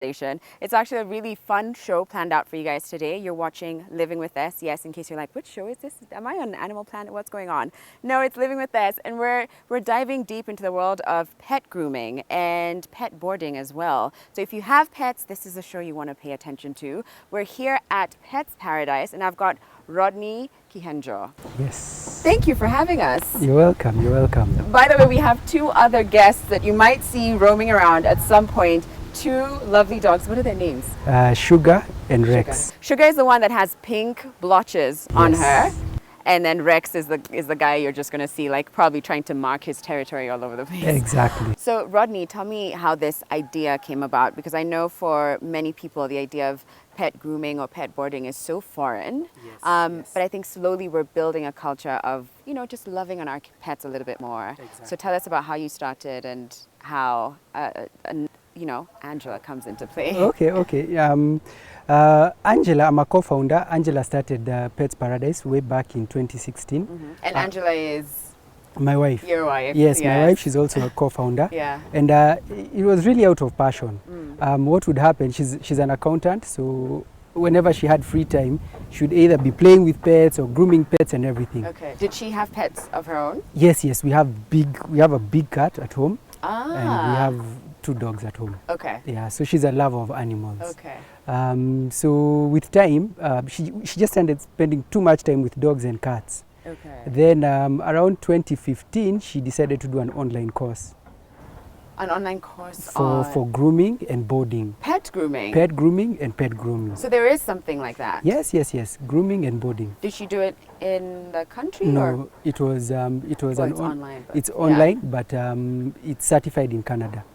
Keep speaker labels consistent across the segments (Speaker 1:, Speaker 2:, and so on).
Speaker 1: station. It's actually a really fun show planned out for you guys today. You're watching Living with Us. Yes, in case you're like, which show is this? Am I on Animal Planet? What's going on? No, it's Living with Us, and we're diving deep into the world of pet grooming and pet boarding as well. So if you have pets, this is a show you want to pay attention to. We're here at Pets Paradise, and I've got Rodney Kihenjo.
Speaker 2: Yes.
Speaker 1: Thank you for having us.
Speaker 2: You're welcome. You're welcome.
Speaker 1: By the way, we have two other guests that you might see roaming around at some point. Two lovely dogs. What are their names?
Speaker 2: Sugar and Rex.
Speaker 1: Sugar is the one that has pink blotches on her. And then Rex is the guy you're just going to see, like, probably trying to mark his territory all over the place.
Speaker 2: Exactly.
Speaker 1: So, Rodney, tell me how this idea came about, because I know for many people the idea of pet grooming or pet boarding is so foreign. Yes. But I think slowly we're building a culture of, just loving on our pets a little bit more.
Speaker 2: Exactly.
Speaker 1: So tell us about how you started and how, Angela comes into play.
Speaker 2: Okay. Angela, I'm a co-founder. Angela started Pets Paradise way back in 2016.
Speaker 1: Mm-hmm. And Angela is?
Speaker 2: My wife.
Speaker 1: Your wife.
Speaker 2: Yes, my wife. She's also a co-founder.
Speaker 1: Yeah.
Speaker 2: And it was really out of passion. What would happen, she's an accountant, so whenever she had free time, she would either be playing with pets or grooming pets and everything.
Speaker 1: Okay. Did she have pets of her own?
Speaker 2: Yes. We have a big cat at home.
Speaker 1: Ah.
Speaker 2: And we have 2 dogs at home.
Speaker 1: Okay.
Speaker 2: Yeah, so she's a lover of animals.
Speaker 1: Okay.
Speaker 2: So with time, she just started spending too much time with dogs and cats.
Speaker 1: Okay.
Speaker 2: Then around 2015, she decided to do an online course.
Speaker 1: An online course
Speaker 2: for grooming and boarding.
Speaker 1: Pet grooming?
Speaker 2: Pet grooming and pet grooming.
Speaker 1: So there is something like that?
Speaker 2: Yes. Grooming and boarding.
Speaker 1: Did she do it in the country?
Speaker 2: No,
Speaker 1: or?
Speaker 2: it was
Speaker 1: it's online.
Speaker 2: It's online, but it's certified in Canada.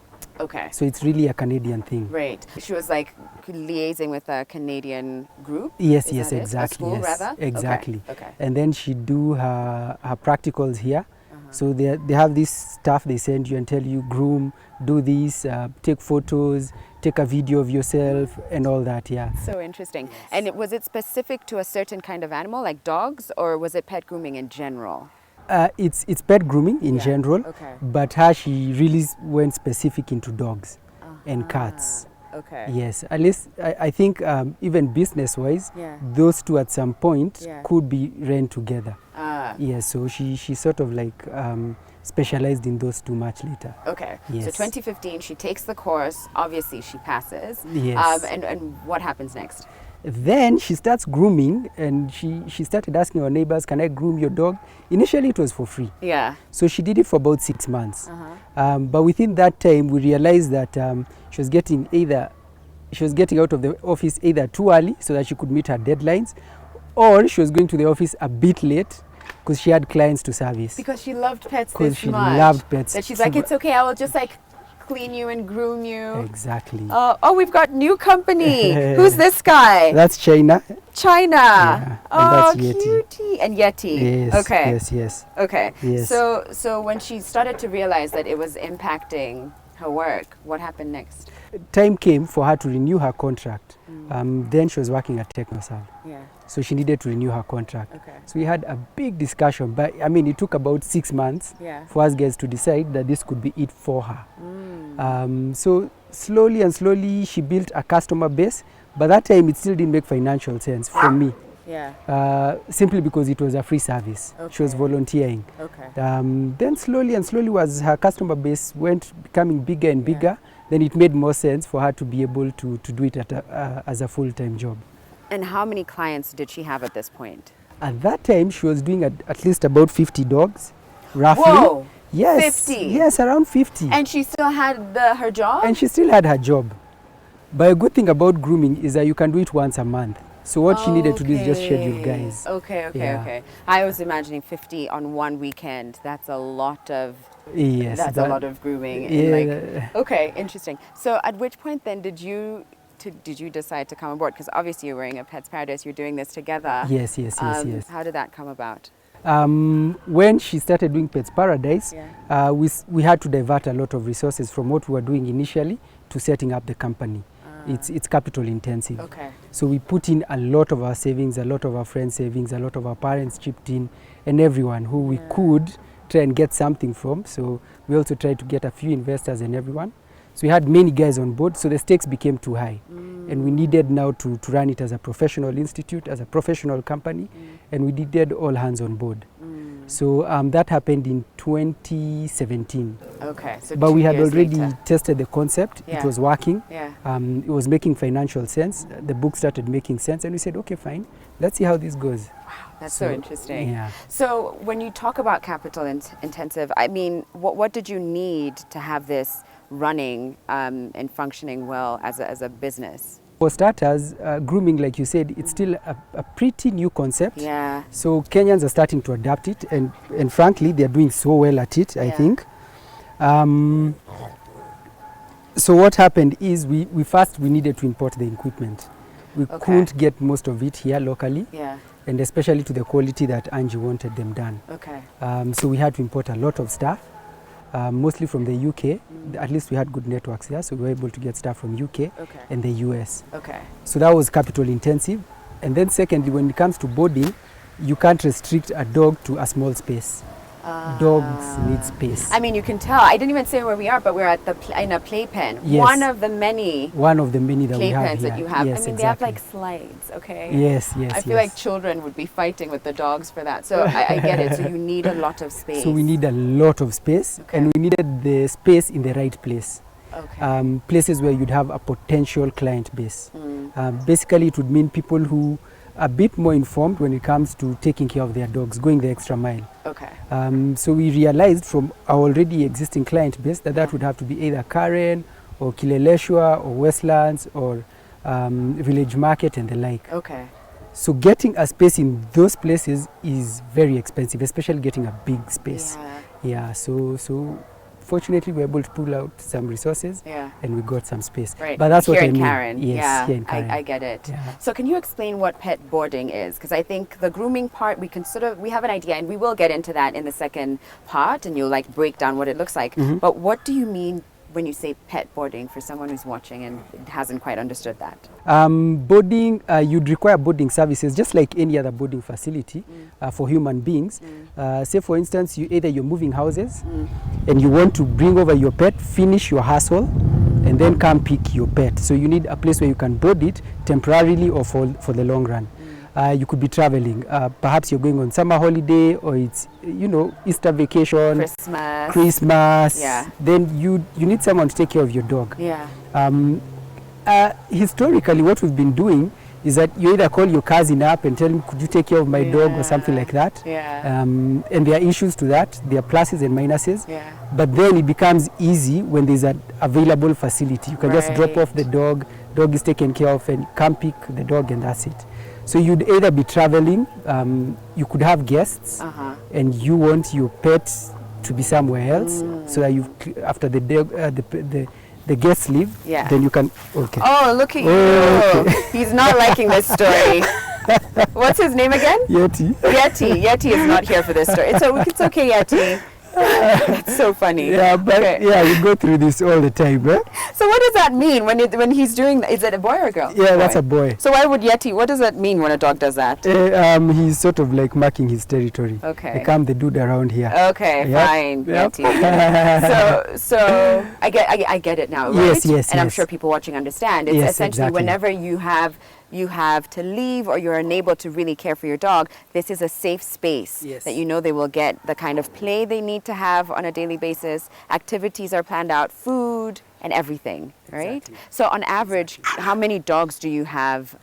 Speaker 1: Okay.
Speaker 2: So it's really a Canadian thing.
Speaker 1: Right. She was like liaising with a Canadian group?
Speaker 2: Yes, exactly.
Speaker 1: A school, rather?
Speaker 2: Exactly.
Speaker 1: Okay.
Speaker 2: And then she do her practicals here. So they have this stuff they send you and tell you groom, do this, take photos, take a video of yourself and all that, yeah.
Speaker 1: So interesting. And was it specific to a certain kind of animal, like dogs, or was it pet grooming in general?
Speaker 2: It's pet grooming in general, but she really went specific into dogs and cats.
Speaker 1: Okay.
Speaker 2: Yes, at least I think even business-wise, those two at some point could be ran together. Yes, so she sort of like specialized in those two much later.
Speaker 1: Okay.
Speaker 2: Yes.
Speaker 1: So 2015, she takes the course. Obviously, she passes.
Speaker 2: Yes.
Speaker 1: And what happens next?
Speaker 2: Then she starts grooming, and she started asking her neighbors, can I groom your dog? Initially, it was for free.
Speaker 1: Yeah.
Speaker 2: So she did it for about 6 months. But within that time, we realized that she was getting out of the office either too early so that she could meet her deadlines, or she was going to the office a bit late because she had clients to service.
Speaker 1: Because she loved pets this much.
Speaker 2: Because she loved pets.
Speaker 1: That she's like, it's okay, I will just clean you and groom you.
Speaker 2: Exactly.
Speaker 1: We've got new company. Who's this guy?
Speaker 2: That's China.
Speaker 1: Yeah.
Speaker 2: And that's
Speaker 1: cutie. And Yeti.
Speaker 2: Yes.
Speaker 1: Okay.
Speaker 2: Yes.
Speaker 1: Okay.
Speaker 2: Yes.
Speaker 1: So when she started to realize that it was impacting her work, what happened next?
Speaker 2: Time came for her to renew her contract. Then she was working at TechnoServe.
Speaker 1: Yeah.
Speaker 2: So she needed to renew her contract.
Speaker 1: Okay.
Speaker 2: So we had a big discussion, but it took about 6 months for us guys to decide that this could be it for her. So slowly she built a customer base, but that time it still didn't make financial sense for me.
Speaker 1: Yeah.
Speaker 2: Simply because it was a free service.
Speaker 1: Okay.
Speaker 2: She was volunteering.
Speaker 1: Okay.
Speaker 2: Then slowly as her customer base went becoming bigger and bigger, then it made more sense for her to be able to do it as a full-time job.
Speaker 1: And how many clients did she have at this point?
Speaker 2: At that time, she was doing at least about 50 dogs, roughly.
Speaker 1: Whoa!
Speaker 2: Yes.
Speaker 1: 50?
Speaker 2: Yes, around 50.
Speaker 1: And she still had her job?
Speaker 2: And she still had her job. But a good thing about grooming is that you can do it once a month. So what she needed to do is just schedule guys.
Speaker 1: Okay. I was imagining 50 on one weekend. That's a lot of...
Speaker 2: Yes.
Speaker 1: That's a lot of grooming.
Speaker 2: Yeah.
Speaker 1: Okay, interesting. So at which point then did you decide to come aboard? Because obviously you're wearing a Pets Paradise, you're doing this together.
Speaker 2: Yes.
Speaker 1: How did that come about?
Speaker 2: When she started doing Pets Paradise, we had to divert a lot of resources from what we were doing initially to setting up the company. It's capital intensive.
Speaker 1: Okay.
Speaker 2: So we put in a lot of our savings, a lot of our friends' savings, a lot of our parents chipped in, and everyone who we could try and get something from. So we also tried to get a few investors and everyone. So we had many guys on board, so the stakes became too high. And we needed now to run it as a professional institute, as a professional company, and we needed all hands on board. So that happened in 2017.
Speaker 1: Okay, so
Speaker 2: But
Speaker 1: 2
Speaker 2: we had
Speaker 1: years
Speaker 2: already
Speaker 1: later.
Speaker 2: tested the concept.
Speaker 1: Yeah.
Speaker 2: It was working.
Speaker 1: Yeah.
Speaker 2: It was making financial sense. The book started making sense, and we said, okay, fine, let's see how this goes.
Speaker 1: That's so interesting.
Speaker 2: Yeah.
Speaker 1: So when you talk about capital intensive, I mean, what did you need to have this running and functioning well as a business?
Speaker 2: For starters, grooming, like you said, it's still a pretty new concept.
Speaker 1: Yeah.
Speaker 2: So Kenyans are starting to adapt it, and frankly, they're doing so well at it, I think. So what happened is we needed to import the equipment. We couldn't get most of it here locally, and especially to the quality that Angie wanted them done.
Speaker 1: Okay.
Speaker 2: So we had to import a lot of stuff, mostly from the UK. At least we had good networks here, so we were able to get stuff from UK and the US.
Speaker 1: Okay.
Speaker 2: So that was capital intensive. And then secondly, when it comes to boarding, you can't restrict a dog to a small space. Dogs need space.
Speaker 1: I mean, you can tell. I didn't even say where we are, but we're at in a playpen.
Speaker 2: Yes.
Speaker 1: One of the many
Speaker 2: that we have
Speaker 1: playpens
Speaker 2: here.
Speaker 1: that you have.
Speaker 2: Yes,
Speaker 1: I mean,
Speaker 2: exactly.
Speaker 1: they have like slides, okay?
Speaker 2: Yes.
Speaker 1: I feel like children would be fighting with the dogs for that. So I get it. So you need a lot of space.
Speaker 2: So we need a lot of space, and we needed the space in the right place.
Speaker 1: Okay.
Speaker 2: Places where you'd have a potential client base. Basically, it would mean people who are a bit more informed when it comes to taking care of their dogs, going the extra mile.
Speaker 1: Okay.
Speaker 2: So we realized from our already existing client base that would have to be either Karen or Kileleshwa or Westlands or Village Market and the like.
Speaker 1: Okay.
Speaker 2: So getting a space in those places is very expensive, especially getting a big space. Yeah. So fortunately, we were able to pull out some resources, and we got some space.
Speaker 1: Right.
Speaker 2: But that's
Speaker 1: here
Speaker 2: what I
Speaker 1: in
Speaker 2: mean.
Speaker 1: Karen.
Speaker 2: Yes, here in Karen.
Speaker 1: I get it.
Speaker 2: Yeah.
Speaker 1: So can you explain what pet boarding is? Because I think the grooming part, we have an idea, and we will get into that in the second part, and you'll like break down what it looks like. But what do you mean when you say pet boarding for someone who's watching and hasn't quite understood that?
Speaker 2: Boarding, you'd require boarding services just like any other boarding facility for human beings. Say for instance, you're moving houses and you want to bring over your pet, finish your hustle, and then come pick your pet. So you need a place where you can board it temporarily or for the long run. You could be traveling. Perhaps you're going on summer holiday, or it's Easter vacation, Christmas.
Speaker 1: Yeah.
Speaker 2: Then you need someone to take care of your dog.
Speaker 1: Yeah.
Speaker 2: Historically, what we've been doing is that you either call your cousin up and tell him, could you take care of my dog or something like that. And there are issues to that. There are pluses and minuses. But then it becomes easy when there's an available facility. You can just drop off the dog is taken care of, and come pick the dog, and that's it. So you'd either be traveling, you could have guests, and you want your pet to be somewhere else, so that after the guests leave, then you can. Okay.
Speaker 1: Oh, look at you! Okay. He's not liking this story. What's his name again?
Speaker 2: Yeti.
Speaker 1: Yeti is not here for this story. It's okay, Yeti. That's so funny.
Speaker 2: Yeah, but we go through this all the time, right?
Speaker 1: So what does that mean when he's doing that? Is it a boy or a girl?
Speaker 2: Yeah, that's a boy.
Speaker 1: So why would Yeti, what does that mean when a dog does that?
Speaker 2: He's sort of like marking his territory.
Speaker 1: Okay.
Speaker 2: Like, I'm the dude around here.
Speaker 1: Okay, fine, Yeti. So I get it now, right?
Speaker 2: Yes.
Speaker 1: And I'm sure people watching understand. It's essentially whenever you have to leave or you're unable to really care for your dog, this is a safe space that you know they will get the kind of play they need to have on a daily basis. Activities are planned out, food and everything, right?
Speaker 2: Exactly.
Speaker 1: So on average, how many dogs do you have,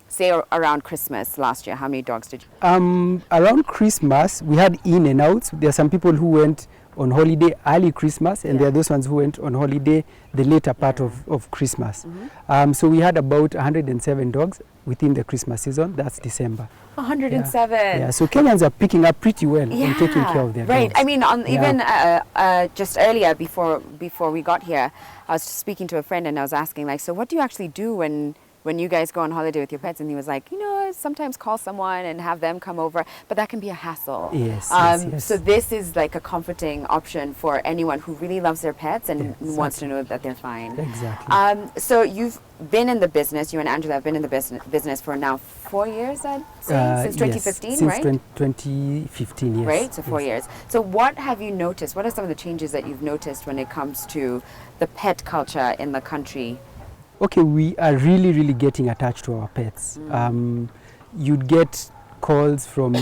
Speaker 1: say around Christmas last year? How many dogs did you?
Speaker 2: Around Christmas, we had in and outs. There are some people who went on holiday early Christmas, and there are those ones who went on holiday the later part of Christmas. So we had about 107 dogs within the Christmas season. That's December.
Speaker 1: 107.
Speaker 2: Yeah, so Kenyans are picking up pretty well and taking care of their dogs.
Speaker 1: I mean, even just earlier before we got here, I was speaking to a friend and I was asking, like, so what do you actually do when when you guys go on holiday with your pets, and he was like, you know, sometimes call someone and have them come over, but that can be a hassle.
Speaker 2: Yes, yes.
Speaker 1: So this is like a comforting option for anyone who really loves their pets and wants to know that they're fine.
Speaker 2: Exactly.
Speaker 1: So you've been in the business, you and Angela have been in the business for now 4 years, I'd say, since 2015,
Speaker 2: yes,
Speaker 1: right?
Speaker 2: Since 2015, yes.
Speaker 1: Right, so 4
Speaker 2: yes.
Speaker 1: years. So what have you noticed? What are some of the changes that you've noticed when it comes to the pet culture in the country?
Speaker 2: Okay, we are really, really getting attached to our pets. You'd get calls from,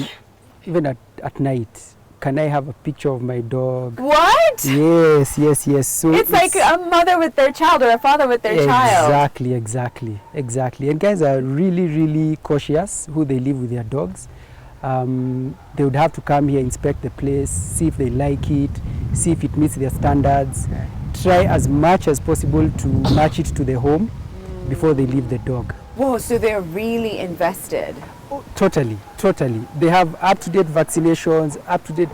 Speaker 2: even at night, can I have a picture of my dog?
Speaker 1: What?
Speaker 2: Yes, yes, yes. So
Speaker 1: it's like a mother with their child or a father with their child.
Speaker 2: Exactly. And guys are really, really cautious who they leave with their dogs. They would have to come here, inspect the place, see if they like it, see if it meets their standards. Try as much as possible to match it to the home before they leave the dog.
Speaker 1: Whoa, so they're really invested.
Speaker 2: Oh, totally. They have up-to-date vaccinations, up-to-date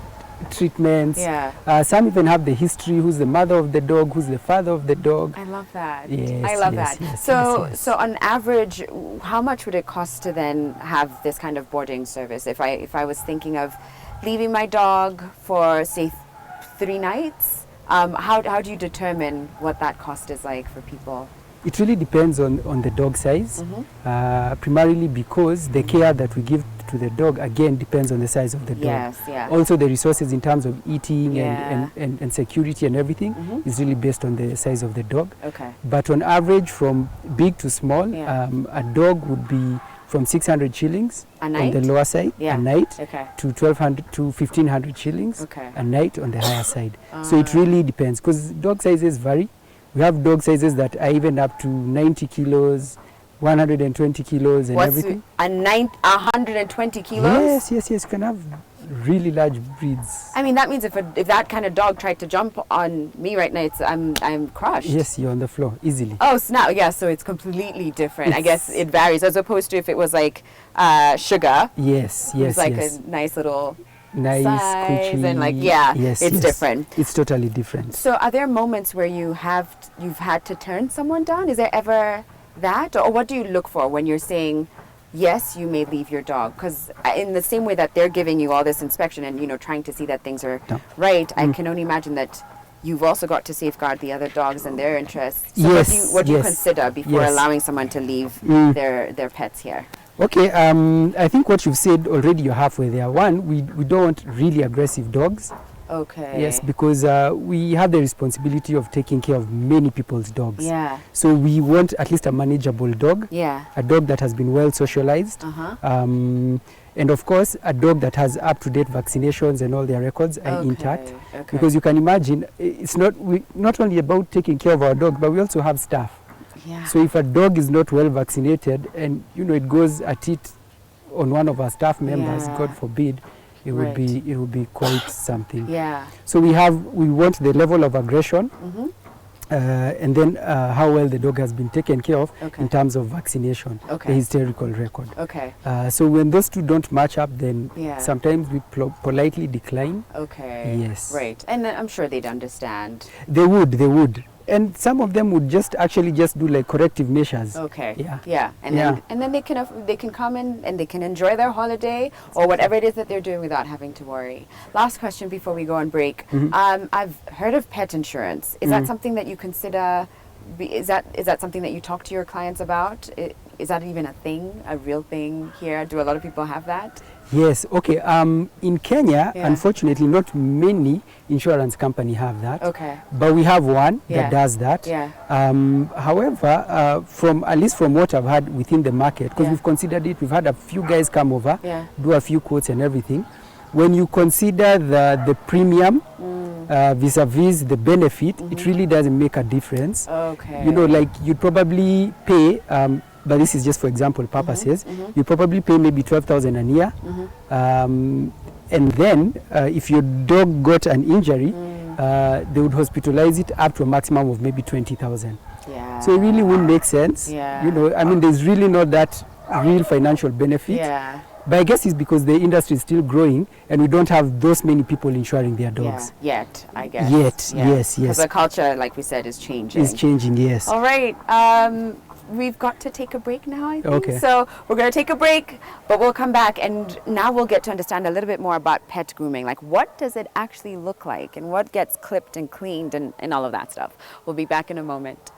Speaker 2: treatments.
Speaker 1: Yeah.
Speaker 2: Some even have the history, who's the mother of the dog, who's the father of the dog.
Speaker 1: I love that.
Speaker 2: Yes,
Speaker 1: I love
Speaker 2: yes,
Speaker 1: that.
Speaker 2: yes,
Speaker 1: So,
Speaker 2: yes.
Speaker 1: so on average, how much would it cost to then have this kind of boarding service? If I was thinking of leaving my dog for, say, 3 nights, how do you determine what that cost is like for people?
Speaker 2: It really depends on the dog size, primarily because the care that we give to the dog, again, depends on the size of the dog.
Speaker 1: Yes, yeah.
Speaker 2: Also, the resources in terms of eating
Speaker 1: Yeah.
Speaker 2: and security and everything is really based on the size of the dog.
Speaker 1: Okay.
Speaker 2: But on average, from big to small,
Speaker 1: Yeah.
Speaker 2: a dog would be from 600 shillings
Speaker 1: A
Speaker 2: on
Speaker 1: night?
Speaker 2: the lower side
Speaker 1: Yeah.
Speaker 2: a night
Speaker 1: Okay.
Speaker 2: to 1,200 to 1,500 shillings
Speaker 1: Okay.
Speaker 2: a night on the higher side. So it really depends because dog sizes vary. We have dog sizes that are even up to 90 kilos, 120 kilos and everything.
Speaker 1: 120 kilos?
Speaker 2: Yes. You can have really large breeds.
Speaker 1: I mean, that means if that kind of dog tried to jump on me right now, I'm crushed.
Speaker 2: Yes, you're on the floor easily.
Speaker 1: Oh, snap. Yeah, so it's completely different. I guess it varies as opposed to if it was like Sugar.
Speaker 2: Yes.
Speaker 1: It's like a nice little
Speaker 2: nice,
Speaker 1: size
Speaker 2: coochie.
Speaker 1: and like, it's different.
Speaker 2: It's totally different.
Speaker 1: So are there moments where you've had to turn someone down? Is there ever that? Or what do you look for when you're saying, yes, you may leave your dog? Because in the same way that they're giving you all this inspection and, trying to see that things are right, I can only imagine that you've also got to safeguard the other dogs and their interests. So what do you consider before allowing someone to leave their pets here?
Speaker 2: Okay, I think what you've said already, you're halfway there. One, we don't want really aggressive dogs.
Speaker 1: Okay.
Speaker 2: Yes, because we have the responsibility of taking care of many people's dogs.
Speaker 1: Yeah.
Speaker 2: So we want at least a manageable dog.
Speaker 1: Yeah.
Speaker 2: A dog that has been well socialized. And of course, a dog that has up-to-date vaccinations and all their records are intact.
Speaker 1: Okay.
Speaker 2: Because you can imagine, it's not only about taking care of our dog, but we also have staff.
Speaker 1: Yeah.
Speaker 2: So if a dog is not well vaccinated and it goes at it on one of our staff members, God forbid, it would be quite something.
Speaker 1: Yeah.
Speaker 2: So we want the level of aggression, and then how well the dog has been taken care of in terms of vaccination, the historical record.
Speaker 1: Okay.
Speaker 2: So when those two don't match up, then sometimes we politely decline.
Speaker 1: Okay.
Speaker 2: Yes.
Speaker 1: Right. And I'm sure they'd understand.
Speaker 2: They would. And some of them would just do like corrective measures.
Speaker 1: Okay.
Speaker 2: Yeah.
Speaker 1: And then they can come in and they can enjoy their holiday or whatever it is that they're doing without having to worry. Last question before we go on break. I've heard of pet insurance. Is that something that you consider? Is that something that you talk to your clients about? Is that even a thing, a real thing here? Do a lot of people have that?
Speaker 2: Yes. Okay. In Kenya, unfortunately, not many insurance companies have that.
Speaker 1: Okay.
Speaker 2: But we have one that does that.
Speaker 1: Yeah.
Speaker 2: However, at least from what I've had within the market, because we've considered it, we've had a few guys come over, do a few quotes and everything. When you consider the premium vis-a-vis the benefit, it really doesn't make a difference.
Speaker 1: Okay.
Speaker 2: Like you'd probably pay. But this is just for example purposes. You probably pay maybe 12,000 a year, and then if your dog got an injury, they would hospitalize it up to a maximum of maybe 20,000.
Speaker 1: Yeah.
Speaker 2: So it really wouldn't make sense.
Speaker 1: Yeah.
Speaker 2: There's really not that real financial benefit.
Speaker 1: Yeah.
Speaker 2: But I guess it's because the industry is still growing and we don't have those many people insuring their dogs.
Speaker 1: Yeah. Yet, I guess.
Speaker 2: Yes.
Speaker 1: Because the culture, like we said, is changing.
Speaker 2: It's changing, yes.
Speaker 1: All right. we've got to take a break now, I think.
Speaker 2: Okay.
Speaker 1: So we're going to take a break, but we'll come back and now we'll get to understand a little bit more about pet grooming. Like, what does it actually look like and what gets clipped and cleaned and all of that stuff. We'll be back in a moment.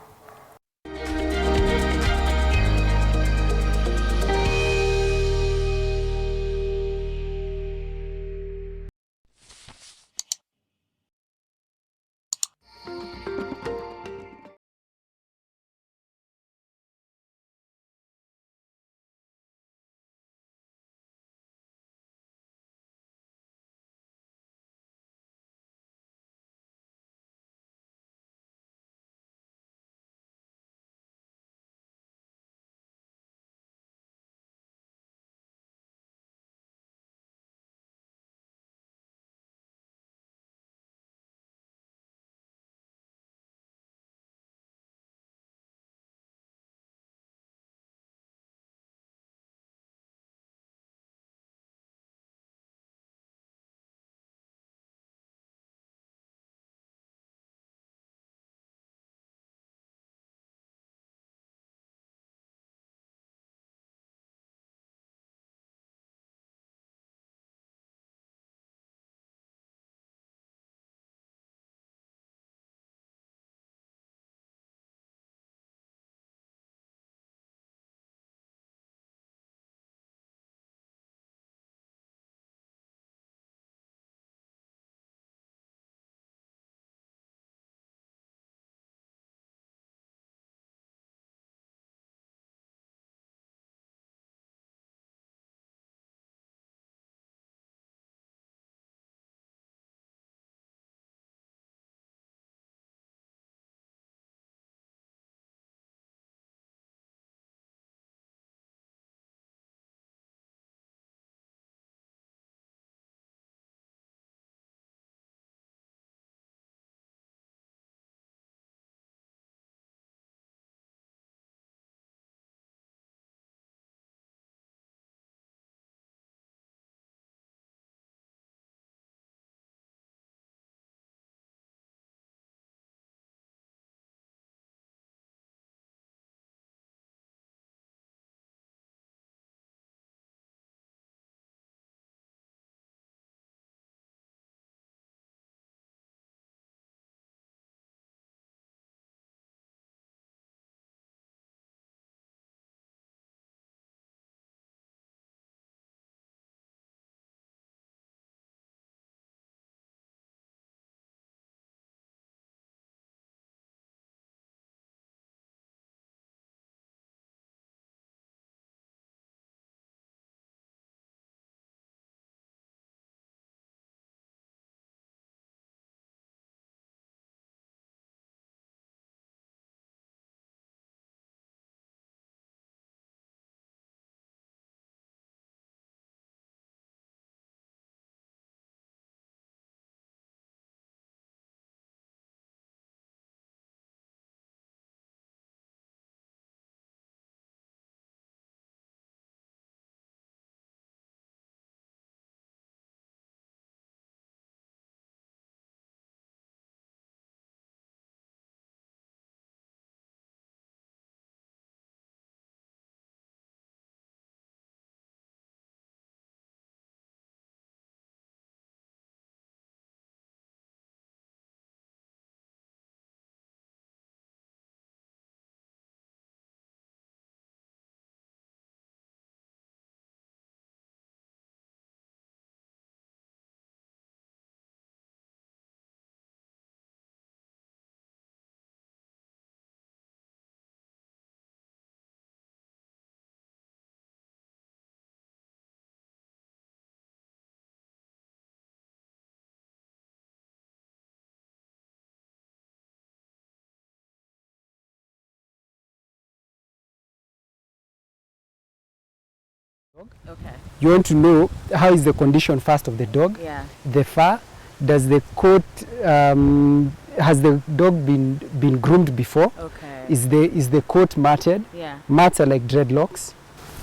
Speaker 1: Okay.
Speaker 2: You want to know how is the condition first of the dog,
Speaker 1: Yeah.
Speaker 2: the fur, does the coat, has the dog been groomed before?
Speaker 1: Okay.
Speaker 2: Is the coat matted?
Speaker 1: Yeah.
Speaker 2: Mats are like dreadlocks.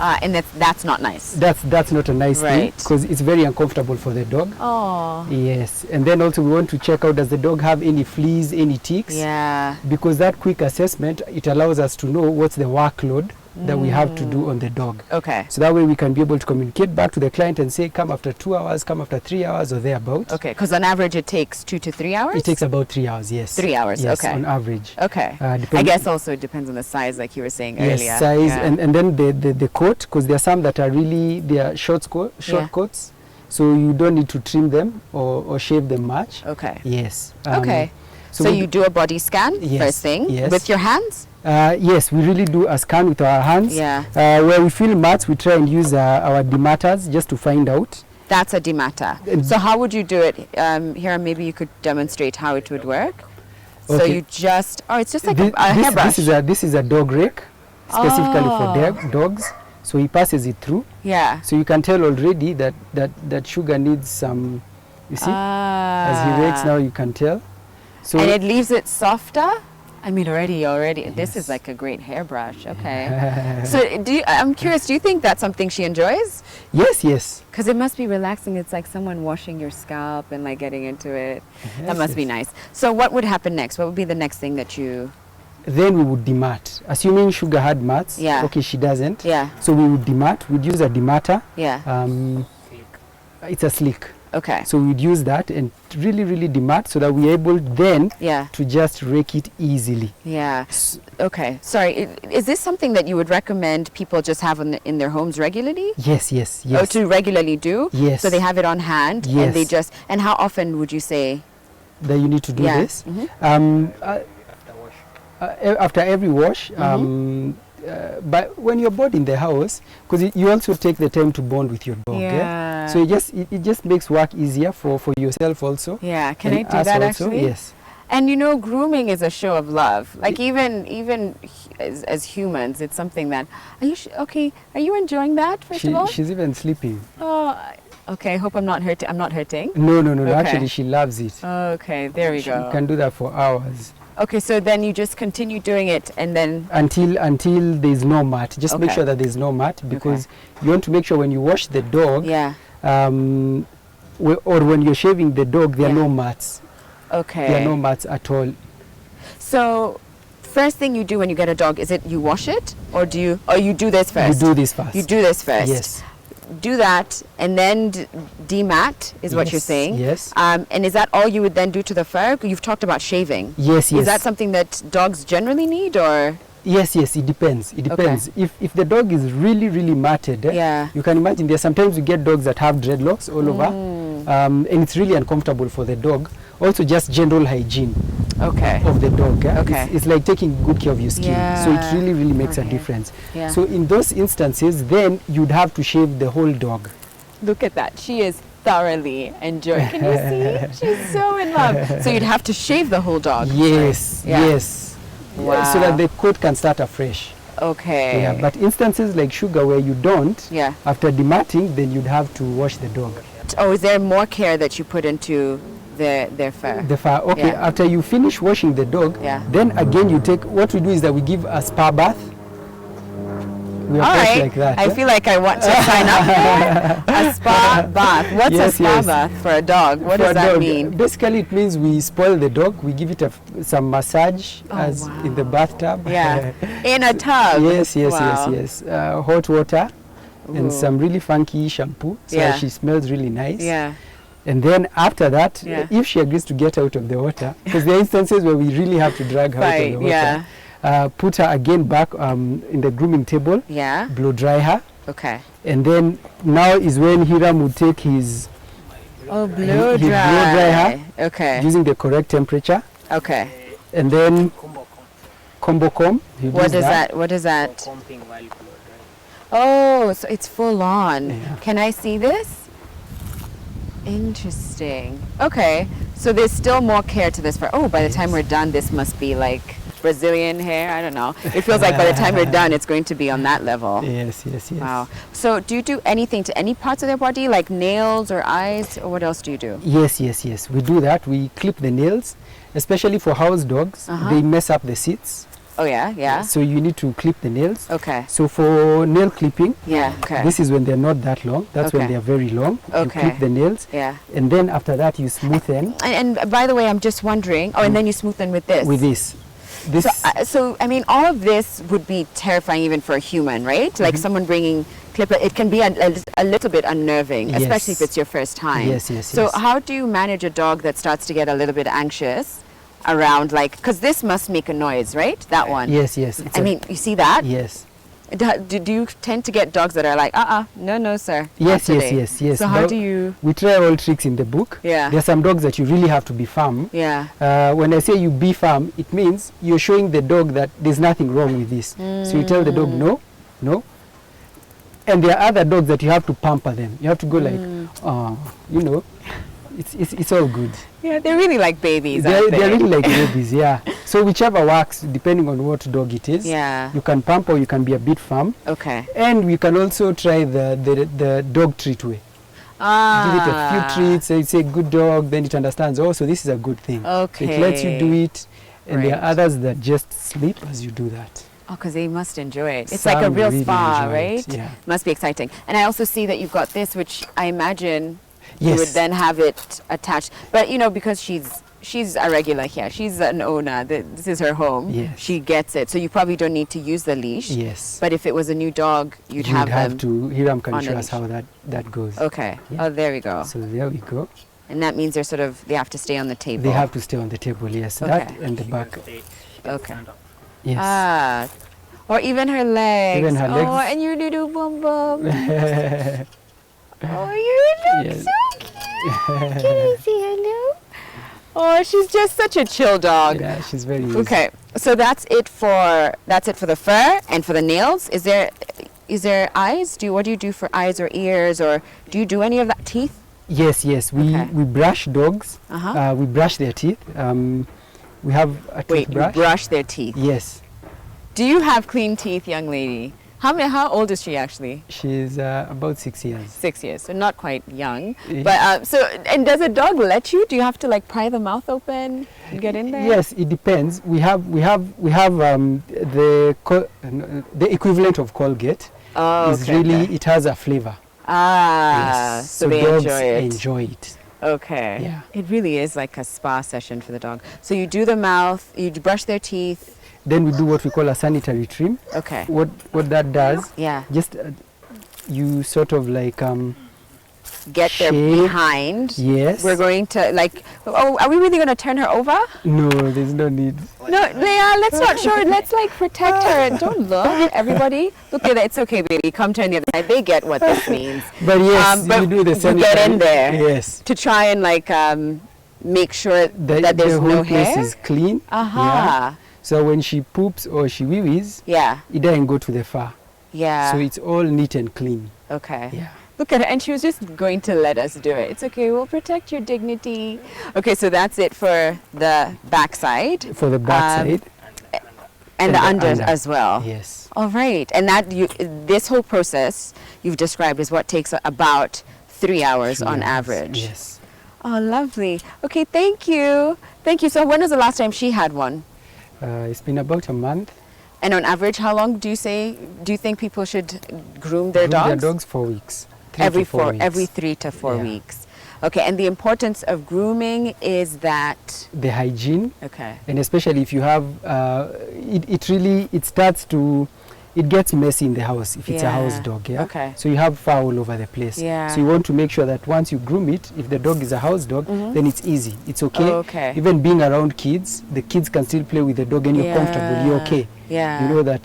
Speaker 1: And that's not nice.
Speaker 2: That's not a nice thing,
Speaker 1: Right.
Speaker 2: because it's very uncomfortable for the dog.
Speaker 1: Oh.
Speaker 2: Yes, and then also we want to check out, does the dog have any fleas, any ticks?
Speaker 1: Yeah.
Speaker 2: Because that quick assessment, it allows us to know what's the workload that we have to do on the dog.
Speaker 1: Okay.
Speaker 2: So that way we can be able to communicate back to the client and say, come after 2 hours, come after 3 hours, or thereabouts.
Speaker 1: Okay, because on average it takes 2 to 3 hours?
Speaker 2: It takes about 3 hours, yes.
Speaker 1: 3 hours,
Speaker 2: yes,
Speaker 1: okay.
Speaker 2: on average.
Speaker 1: Okay. I guess also it depends on the size, like you were saying earlier.
Speaker 2: Yes, size,
Speaker 1: Yeah.
Speaker 2: and then the coat, because there are some that are really, they are short coats, so you don't need to trim them or shave them much.
Speaker 1: Okay.
Speaker 2: Yes.
Speaker 1: Okay. So
Speaker 2: we
Speaker 1: you do a body scan
Speaker 2: Yes,
Speaker 1: first thing
Speaker 2: yes.
Speaker 1: with your hands?
Speaker 2: Yes, we really do a scan with our hands.
Speaker 1: Yeah.
Speaker 2: Where we feel mats, we try and use our dematers just to find out.
Speaker 1: That's a demata. So how would you do it? Here, maybe you could demonstrate how it would work. So
Speaker 2: Okay.
Speaker 1: you just, it's just like a hairbrush.
Speaker 2: This is a dog rake, specifically for dogs. So he passes it through.
Speaker 1: Yeah.
Speaker 2: So you can tell already that Sugar needs some, you see, as he rakes now, you can tell. So
Speaker 1: And it leaves it softer? I mean, already, this
Speaker 2: Yes.
Speaker 1: is like a great hairbrush. Okay. So I'm curious, do you think that's something she enjoys?
Speaker 2: yes.
Speaker 1: Because it must be relaxing. It's like someone washing your scalp and like getting into it. That must be nice. So what would happen next? What would be the next thing that you...
Speaker 2: Then we would demat. Assuming Sugar had mats,
Speaker 1: Yeah.
Speaker 2: okay, she doesn't.
Speaker 1: Yeah.
Speaker 2: So we would demat. We'd use a demater.
Speaker 1: Yeah.
Speaker 2: It's a slick.
Speaker 1: Okay.
Speaker 2: So we'd use that and really demat so that we're able then
Speaker 1: Yeah.
Speaker 2: to just rake it easily.
Speaker 1: Yeah. Okay. Sorry. Is this something that you would recommend people just have in their homes regularly?
Speaker 2: Yes.
Speaker 1: Oh, to regularly do?
Speaker 2: Yes.
Speaker 1: So they have it on hand and they
Speaker 2: Yes.
Speaker 1: just... And how often would you say?
Speaker 2: That you need to do
Speaker 1: Yeah.
Speaker 2: this. After every wash. But when you're bored in the house, because you also take the time to bond with your dog.
Speaker 1: Yeah.
Speaker 2: So it just makes work easier for yourself also.
Speaker 1: Yeah. Can
Speaker 2: and
Speaker 1: I do
Speaker 2: us
Speaker 1: that
Speaker 2: also.
Speaker 1: actually?
Speaker 2: Yes.
Speaker 1: And you know, grooming is a show of love. Like even as humans, it's something that... Are you okay? Are you enjoying that, first of all?
Speaker 2: She's even sleeping.
Speaker 1: Oh, okay. I hope I'm not hurting.
Speaker 2: No.
Speaker 1: Okay.
Speaker 2: Actually, she loves it.
Speaker 1: Okay, there we
Speaker 2: She
Speaker 1: go.
Speaker 2: can do that for hours.
Speaker 1: Okay, so then you just continue doing it and then...
Speaker 2: Until there's no mat. Just make
Speaker 1: Okay.
Speaker 2: sure that there's no mat, because you want to make sure when you wash the dog,
Speaker 1: Yeah.
Speaker 2: or when you're shaving the dog, there are
Speaker 1: Yeah.
Speaker 2: no mats.
Speaker 1: Okay.
Speaker 2: There are no mats at all.
Speaker 1: So, first thing you do when you get a dog, is it you wash it? Or you do this first?
Speaker 2: You do this first.
Speaker 1: You do this first.
Speaker 2: Yes.
Speaker 1: Do that and then demat is what you're
Speaker 2: Yes,
Speaker 1: saying.
Speaker 2: yes.
Speaker 1: And is that all you would then do to the fur? You've talked about shaving.
Speaker 2: Yes.
Speaker 1: Is that something that dogs generally need, or?
Speaker 2: Yes, it depends. It depends. If the dog is really matted,
Speaker 1: Yeah.
Speaker 2: you can imagine there sometimes we get dogs that have dreadlocks all over, and it's really uncomfortable for the dog. Also, just general hygiene
Speaker 1: Okay.
Speaker 2: of the dog.
Speaker 1: Okay.
Speaker 2: It's like taking good care of your skin. So it really makes a
Speaker 1: Okay.
Speaker 2: difference.
Speaker 1: Yeah.
Speaker 2: So in those instances, then you'd have to shave the whole dog.
Speaker 1: Look at that. She is thoroughly enjoying. Can you see? She's so in love. So you'd have to shave the whole dog.
Speaker 2: Yes,
Speaker 1: Yeah.
Speaker 2: yes.
Speaker 1: Wow.
Speaker 2: So that the coat can start afresh.
Speaker 1: Okay.
Speaker 2: Yeah, but instances like Sugar where you don't,
Speaker 1: Yeah.
Speaker 2: after dematting, then you'd have to wash the dog.
Speaker 1: Oh, is there more care that you put into their fur?
Speaker 2: The fur. Okay,
Speaker 1: Yeah.
Speaker 2: after you finish washing the dog,
Speaker 1: Yeah.
Speaker 2: then again you take, what we do is that we give a spa bath. We
Speaker 1: All
Speaker 2: approach
Speaker 1: right.
Speaker 2: like that.
Speaker 1: I feel like I want to sign up for a spa bath. What's a
Speaker 2: Yes,
Speaker 1: spa
Speaker 2: yes.
Speaker 1: bath for a dog? What
Speaker 2: For
Speaker 1: does
Speaker 2: a
Speaker 1: that
Speaker 2: dog,
Speaker 1: mean?
Speaker 2: Basically, it means we spoil the dog. We give it some massage as
Speaker 1: wow.
Speaker 2: in the bathtub.
Speaker 1: Yeah. In a tub.
Speaker 2: yes.
Speaker 1: Wow.
Speaker 2: Hot water and
Speaker 1: Ooh.
Speaker 2: some really funky shampoo, so
Speaker 1: Yeah.
Speaker 2: that she smells really nice.
Speaker 1: Yeah.
Speaker 2: And then after that,
Speaker 1: Yeah.
Speaker 2: if she agrees to get out of the water, because there are instances where we really have to drag her out of
Speaker 1: Right.
Speaker 2: the water.
Speaker 1: Yeah.
Speaker 2: Put her again back in the grooming table,
Speaker 1: Yeah.
Speaker 2: blow dry her,
Speaker 1: Okay.
Speaker 2: and then now is when Hiram would take his
Speaker 1: Oh, blow
Speaker 2: He blow
Speaker 1: dry.
Speaker 2: dry her.
Speaker 1: Okay.
Speaker 2: using the correct temperature,
Speaker 1: Okay.
Speaker 2: and then combo comb. he
Speaker 1: What
Speaker 2: does
Speaker 1: is that? What is that?
Speaker 3: Combing while blow dry.
Speaker 1: Oh, so it's full on.
Speaker 2: Yeah.
Speaker 1: Can I see this? Interesting. Okay. So there's still more care to this fur. Oh, by the time we're done, this must be like Brazilian hair. I don't know. It feels like by the time we're done, it's going to be on that level.
Speaker 2: Yes.
Speaker 1: Wow. So do you do anything to any parts of their body, like nails or eyes, or what else do you do?
Speaker 2: Yes. We do that. We clip the nails, especially for house dogs.
Speaker 1: Uh-huh.
Speaker 2: They mess up the seats.
Speaker 1: Oh yeah, yeah.
Speaker 2: So you need to clip the nails.
Speaker 1: Okay.
Speaker 2: So for nail clipping,
Speaker 1: Yeah. Okay.
Speaker 2: this is when they're not that long. That's when
Speaker 1: Okay.
Speaker 2: they're very long. You
Speaker 1: Okay.
Speaker 2: clip the nails.
Speaker 1: Yeah.
Speaker 2: And then after that you smoothen
Speaker 1: And by the way, I'm just wondering. Oh, and then you smoothen with this.
Speaker 2: with this. This
Speaker 1: So I mean, all of this would be terrifying even for a human, right? Like someone bringing clipper, it can be a little bit unnerving, especially if
Speaker 2: Yes.
Speaker 1: it's your first time.
Speaker 2: Yes, yes,
Speaker 1: So
Speaker 2: yes.
Speaker 1: how do you manage a dog that starts to get a little bit anxious around, like, because this must make a noise, right? That one.
Speaker 2: Yes, yes.
Speaker 1: I mean, you see that?
Speaker 2: Yes.
Speaker 1: Do you tend to get dogs that are like, no, sir. not
Speaker 2: Yes,
Speaker 1: today.
Speaker 2: yes.
Speaker 1: So how
Speaker 2: But
Speaker 1: do you?
Speaker 2: We try all tricks in the book.
Speaker 1: Yeah.
Speaker 2: There are some dogs that you really have to be firm.
Speaker 1: Yeah.
Speaker 2: When I say you be firm, it means you're showing the dog that there's nothing wrong with this. So you tell the dog no. And there are other dogs that you have to pamper them. You have to go like, you know, it's all good.
Speaker 1: Yeah, they're really like babies,
Speaker 2: They're
Speaker 1: aren't they?
Speaker 2: really like babies, yeah. So whichever works, depending on what dog it is.
Speaker 1: Yeah.
Speaker 2: You can pamper, you can be a bit firm.
Speaker 1: Okay.
Speaker 2: And we can also try the dog treat way. Give it a few treats, so it's a good dog, then it understands, oh, so this is a good thing.
Speaker 1: Okay.
Speaker 2: So it lets you do it, and there
Speaker 1: Right.
Speaker 2: are others that just sleep as you do that.
Speaker 1: Oh, because they must enjoy it. It's like a
Speaker 2: Some
Speaker 1: real
Speaker 2: really
Speaker 1: spa,
Speaker 2: enjoy
Speaker 1: right?
Speaker 2: it, yeah.
Speaker 1: Must be exciting. And I also see that you've got this, which I imagine you
Speaker 2: Yes.
Speaker 1: would then have it attached. But, you know, because she's a regular here. She's an owner. This is her home.
Speaker 2: Yes.
Speaker 1: She gets it. So you probably don't need to use the leash.
Speaker 2: Yes.
Speaker 1: But if it was a new dog, you'd
Speaker 2: You'd
Speaker 1: have
Speaker 2: have
Speaker 1: them.
Speaker 2: to, Hiram can
Speaker 1: on
Speaker 2: show
Speaker 1: a
Speaker 2: us how that goes.
Speaker 1: Okay.
Speaker 2: Yeah.
Speaker 1: Oh, there we go.
Speaker 2: So there we go.
Speaker 1: And that means they have to stay on the table.
Speaker 2: They have to stay on the table, yes.
Speaker 1: Okay.
Speaker 2: That and the back.
Speaker 1: Okay.
Speaker 2: Yes.
Speaker 1: Ah. Or even her legs.
Speaker 2: Even her
Speaker 1: Oh,
Speaker 2: legs.
Speaker 1: and you do bum bum. Oh, you look
Speaker 2: Yes.
Speaker 1: so cute. Can I say hello? Oh, she's just such a chill dog.
Speaker 2: Yeah, she's very easy.
Speaker 1: Okay, so that's it for the fur and for the nails. Is there eyes? What do you do for eyes or ears, or do you do any of that? Teeth?
Speaker 2: Yes.
Speaker 1: Okay.
Speaker 2: We brush dogs.
Speaker 1: Uh-huh.
Speaker 2: We brush their teeth. We have a
Speaker 1: Wait, you
Speaker 2: toothbrush.
Speaker 1: brush their teeth.
Speaker 2: Yes.
Speaker 1: Do you have clean teeth, young lady? How old is she actually?
Speaker 2: She's about 6 years.
Speaker 1: 6 years, so not quite young.
Speaker 2: Yeah.
Speaker 1: But and does a dog let you? Do you have to like pry the mouth open and get in there?
Speaker 2: Yes, it depends. We have the equivalent of Colgate.
Speaker 1: Oh,
Speaker 2: Is
Speaker 1: okay.
Speaker 2: really
Speaker 1: Okay.
Speaker 2: it has a flavor.
Speaker 1: Ah,
Speaker 2: Yes.
Speaker 1: so they
Speaker 2: dogs
Speaker 1: enjoy it.
Speaker 2: enjoy it.
Speaker 1: Okay.
Speaker 2: Yeah.
Speaker 1: It really is like a spa session for the dog. So you do the mouth, you brush their teeth.
Speaker 2: Then we do what we call a sanitary trim.
Speaker 1: Okay.
Speaker 2: What that does,
Speaker 1: Yeah.
Speaker 2: just you sort of like
Speaker 1: Get their
Speaker 2: shave.
Speaker 1: behind.
Speaker 2: Yes.
Speaker 1: We're going to like. Oh, are we really going to turn her over?
Speaker 2: No, there's no need.
Speaker 1: No, Leah, let's not show her. Let's like protect her. Don't look, everybody. Look at it. It's okay, baby. Come turn the other side. They get what this means.
Speaker 2: But yes,
Speaker 1: but
Speaker 2: you do the
Speaker 1: you
Speaker 2: sanitary.
Speaker 1: get in there.
Speaker 2: Yes.
Speaker 1: To try and like make sure that there's
Speaker 2: the whole
Speaker 1: no
Speaker 2: place
Speaker 1: hair.
Speaker 2: is clean.
Speaker 1: Aha.
Speaker 2: So when she poops or she wee-wees,
Speaker 1: Yeah.
Speaker 2: it doesn't go to the fur.
Speaker 1: Yeah.
Speaker 2: So it's all neat and clean.
Speaker 1: Okay.
Speaker 2: Yeah.
Speaker 1: Look at her, and she was just going to let us do it. It's okay, we'll protect your dignity. Okay, so that's it for the backside.
Speaker 2: For the back side.
Speaker 1: And the
Speaker 2: the
Speaker 1: under
Speaker 2: under.
Speaker 1: as well.
Speaker 2: Yes.
Speaker 1: All right, and this whole process you've described is what takes about 3 hours
Speaker 2: 3
Speaker 1: on
Speaker 2: hours.
Speaker 1: average.
Speaker 2: Yes.
Speaker 1: Oh, lovely. Okay, thank you. Thank you. So when was the last time she had one?
Speaker 2: It's been about a month.
Speaker 1: And on average, how long do you think people should groom their
Speaker 2: Groom
Speaker 1: dogs?
Speaker 2: Their dogs 4 weeks. 3
Speaker 1: Every
Speaker 2: to 4 weeks.
Speaker 1: every 3 to 4
Speaker 2: Yeah.
Speaker 1: weeks. Okay, and the importance of grooming is that.
Speaker 2: The hygiene,
Speaker 1: Okay.
Speaker 2: and especially if you have, it gets messy in the house if it's a house
Speaker 1: Yeah.
Speaker 2: dog. Yeah.
Speaker 1: Okay.
Speaker 2: So you have fur all over the place.
Speaker 1: Yeah.
Speaker 2: So you want to make sure that once you groom it, if the dog is a house dog, then it's easy. It's okay.
Speaker 1: Oh, okay.
Speaker 2: Even being around kids, the kids can still play with the dog and you're comfortable. You're okay.
Speaker 1: Yeah.
Speaker 2: You know that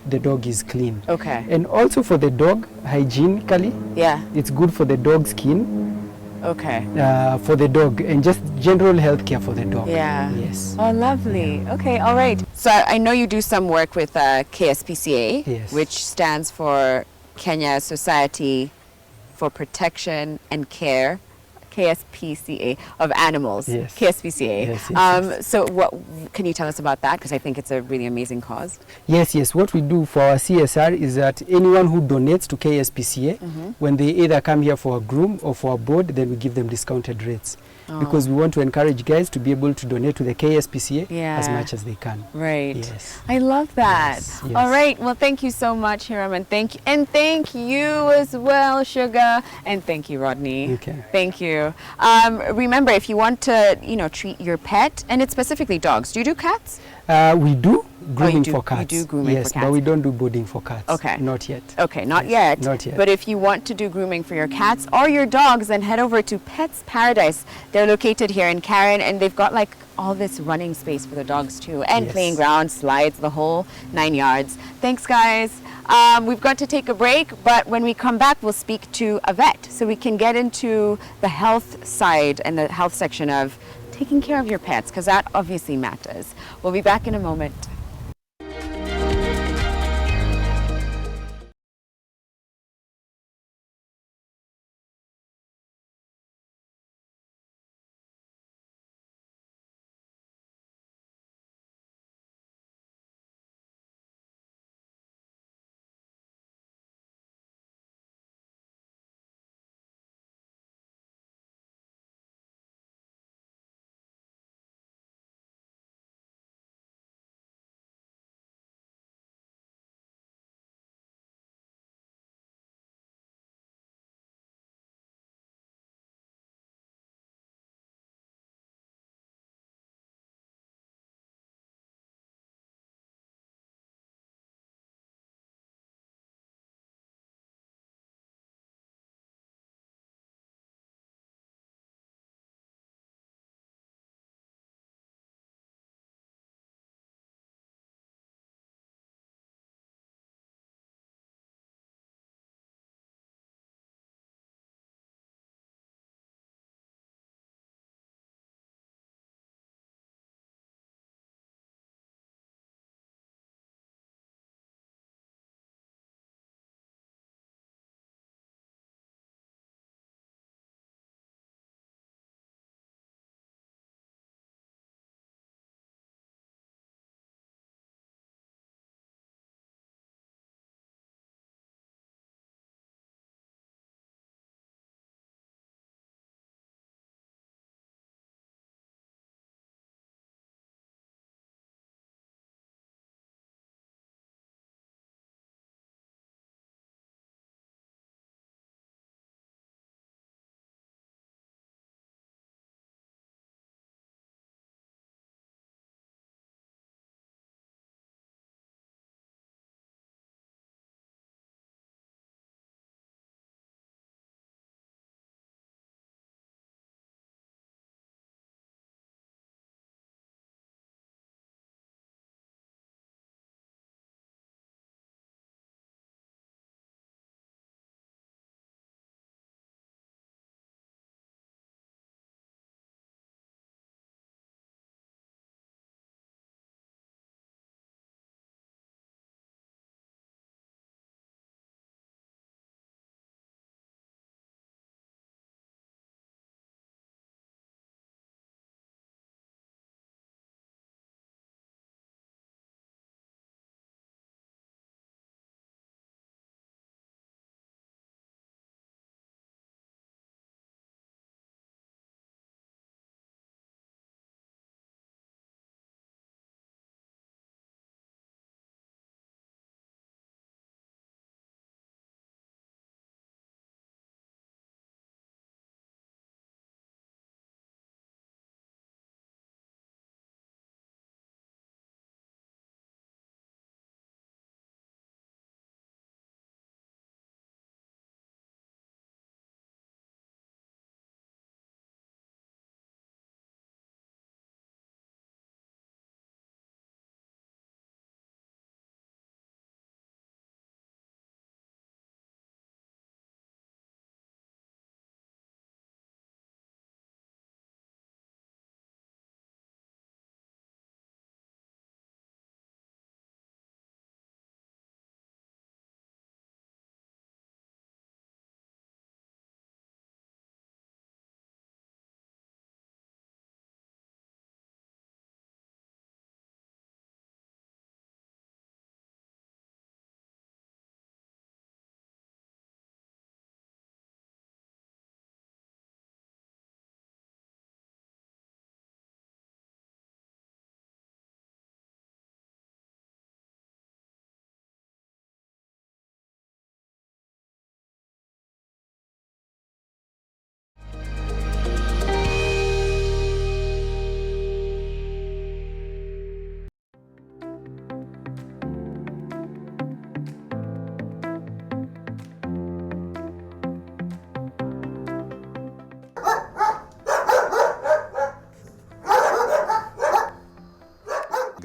Speaker 2: the dog is clean.
Speaker 1: Okay.
Speaker 2: And also for the dog, hygienically,
Speaker 1: Yeah.
Speaker 2: it's good for the dog's skin,
Speaker 1: Okay.
Speaker 2: for the dog, and just general health care for the dog.
Speaker 1: Yeah.
Speaker 2: Yes.
Speaker 1: Oh, lovely. Okay, all right. So I know you do some work with KSPCA,
Speaker 2: Yes.
Speaker 1: which stands for Kenya Society for Protection and Care, KSPCA, of Animals.
Speaker 2: Yes.
Speaker 1: KSPCA.
Speaker 2: Yes, yes,
Speaker 1: So what can you tell us about that? Because I think it's a really amazing cause.
Speaker 2: Yes. What we do for our CSR is that anyone who donates to KSPCA, when they either come here for a groom or for a board, then we give them discounted rates. because we want to encourage guys to be able to donate to the KSPCA
Speaker 1: Yeah.
Speaker 2: as much as they can.
Speaker 1: Right.
Speaker 2: Yes.
Speaker 1: I love that.
Speaker 2: Yes, yes.
Speaker 1: All right. Well, thank you so much, Hiram, and thank you as well, Sugar, and thank you, Rodney.
Speaker 2: Okay.
Speaker 1: Thank you. Remember, if you want to, treat your pet, and it's specifically dogs. Do you do cats?
Speaker 2: We do grooming
Speaker 1: do-
Speaker 2: for
Speaker 1: you
Speaker 2: cats.
Speaker 1: do grooming
Speaker 2: yes,
Speaker 1: for cats.
Speaker 2: but we don't do boarding for cats.
Speaker 1: Okay.
Speaker 2: Not yet.
Speaker 1: Okay, not
Speaker 2: Yes,
Speaker 1: yet.
Speaker 2: not yet.
Speaker 1: But if you want to do grooming for your cats or your dogs, then head over to Pets Paradise. They're located here in Karen, and they've got like all this running space for the dogs too, and
Speaker 2: Yes.
Speaker 1: playing ground, slides, the whole 9 yards. Thanks, guys. We've got to take a break, but when we come back, we'll speak to a vet so we can get into the health side and the health section of taking care of your pets, because that obviously matters. We'll be back in a moment.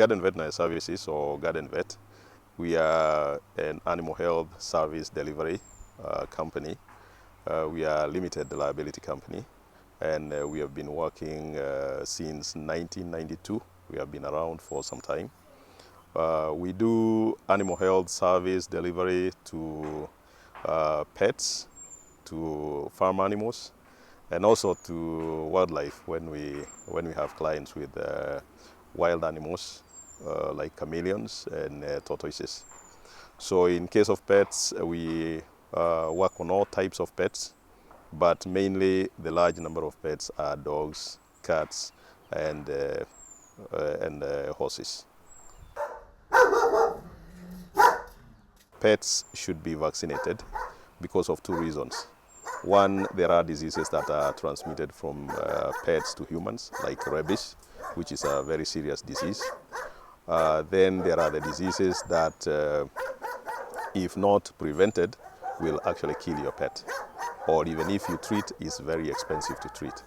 Speaker 3: Garden Veterinary Services, or Garden Vet, we are an animal health service delivery company. We are a limited liability company, and we have been working since 1992. We have been around for some time. We do animal health service delivery to pets, to farm animals, and also to wildlife when we have clients with wild animals like chameleons and tortoises. So in case of pets, we work on all types of pets, but mainly the large number of pets are dogs, cats, and horses. Pets should be vaccinated because of two reasons. One, there are diseases that are transmitted from pets to humans, like rabies, which is a very serious disease. Then there are the diseases that, if not prevented, will actually kill your pet. Or even if you treat, it's very expensive to treat.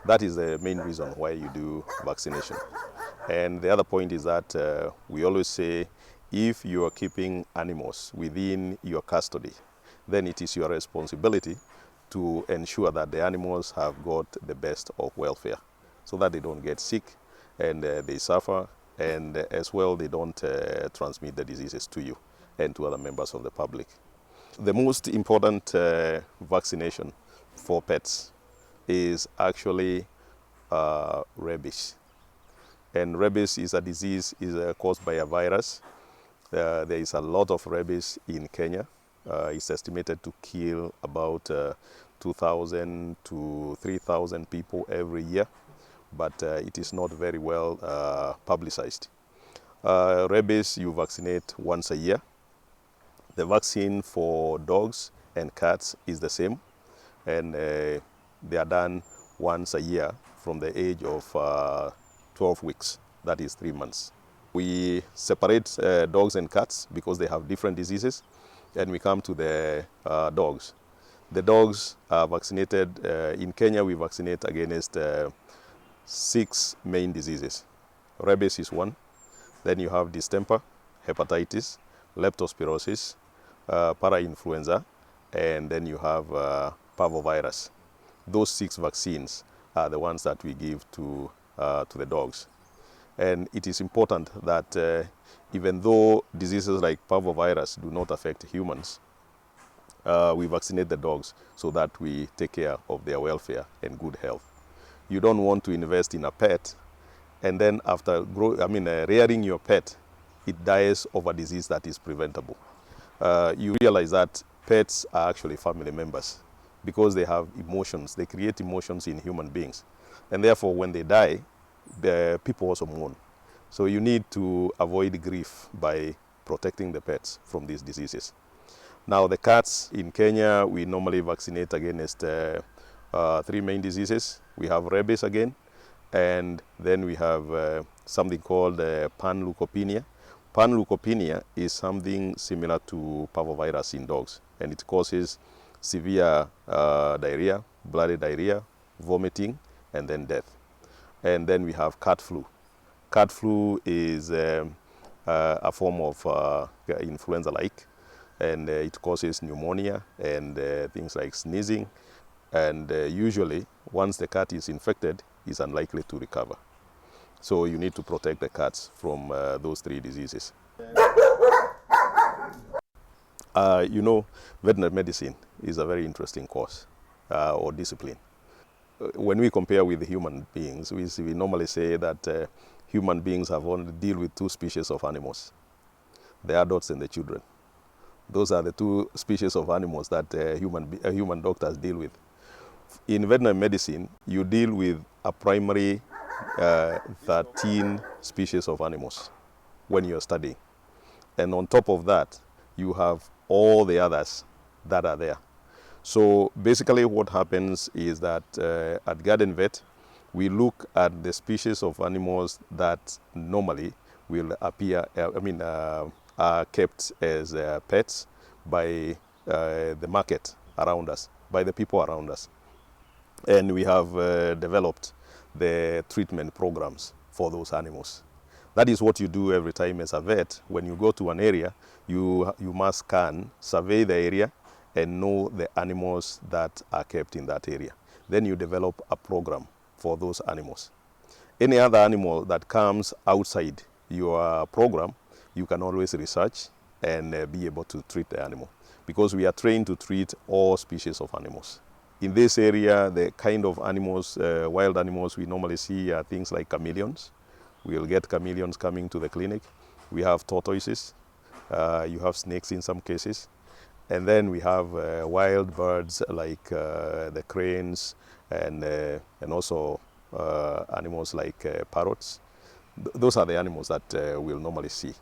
Speaker 3: That is the main reason why you do vaccination. And the other point is that we always say, if you are keeping animals within your custody, then it is your responsibility to ensure that the animals have got the best of welfare, so that they don't get sick and they suffer, and as well they don't transmit the diseases to you and to other members of the public. The most important vaccination for pets is actually rabies. And rabies is a disease caused by a virus. There is a lot of rabies in Kenya. It's estimated to kill about 2,000 to 3,000 people every year, but it is not very well publicized. Rabies you vaccinate once a year. The vaccine for dogs and cats is the same, and they are done once a year from the age of 12 weeks, that is 3 months. We separate dogs and cats because they have different diseases, and we come to the dogs. The dogs are vaccinated. In Kenya, we vaccinate against 6 main diseases. Rabies is one. Then you have distemper, hepatitis, leptospirosis, parainfluenza, and then you have parvovirus. Those 6 vaccines are the ones that we give to the dogs. And it is important that even though diseases like parvovirus do not affect humans, we vaccinate the dogs so that we take care of their welfare and good health. You don't want to invest in a pet and then after rearing your pet, it dies of a disease that is preventable. You realize that pets are actually family members because they have emotions. They create emotions in human beings. And therefore, when they die, the people also mourn. So you need to avoid grief by protecting the pets from these diseases. Now, the cats in Kenya, we normally vaccinate against 3 main diseases. We have rabies again, and then we have something called panleukopenia. Panleukopenia is something similar to parvovirus in dogs, and it causes severe diarrhea, bloody diarrhea, vomiting, and then death. And then we have cat flu. Cat flu is a form of influenza-like, and it causes pneumonia and things like sneezing. And usually, once the cat is infected, it's unlikely to recover. So you need to protect the cats from those 3 diseases. Veterinary medicine is a very interesting course or discipline. When we compare with human beings, we normally say that human beings have only deal with 2 species of animals, the adults and the children. Those are the 2 species of animals that human doctors deal with. In veterinary medicine, you deal with a primary 13 species of animals when you're studying. And on top of that, you have all the others that are there. So basically what happens is that at Garden Vet, we look at the species of animals that normally will appear, are kept as pets by the market around us, by the people around us. And we have developed the treatment programs for those animals. That is what you do every time as a vet. When you go to an area, you must scan, survey the area, and know the animals that are kept in that area. Then you develop a program for those animals. Any other animal that comes outside your program, you can always research and be able to treat the animal, because we are trained to treat all species of animals. In this area, the kind of animals, wild animals we normally see are things like chameleons. We'll get chameleons coming to the clinic. We have tortoises. You have snakes in some cases. And then we have wild birds like the cranes and also animals like parrots. Those are the animals that we'll normally see.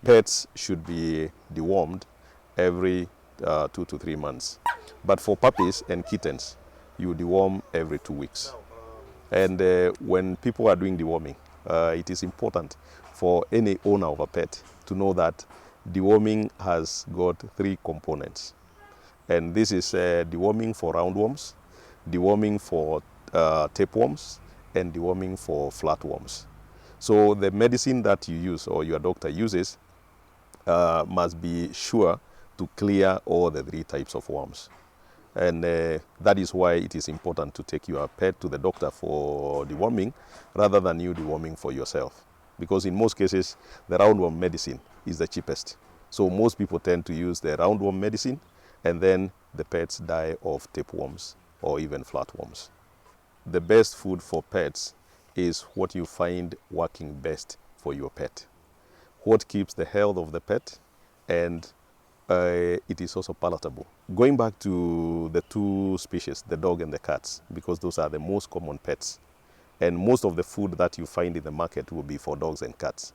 Speaker 3: Pets should be dewormed every 2 to 3 months. But for puppies and kittens, you deworm every 2 weeks. And when people are doing deworming, it is important for any owner of a pet to know that deworming has got 3 components. And this is deworming for roundworms, deworming for tapeworms, and deworming for flatworms. So the medicine that you use or your doctor uses must be sure to clear all the 3 types of worms. And that is why it is important to take your pet to the doctor for deworming rather than you deworming for yourself. Because in most cases, the roundworm medicine is the cheapest. So most people tend to use the roundworm medicine, and then the pets die of tapeworms or even flatworms. The best food for pets is what you find working best for your pet. What keeps the health of the pet, and it is also palatable. Going back to the 2 species, the dog and the cats, because those are the most common pets. And most of the food that you find in the market will be for dogs and cats.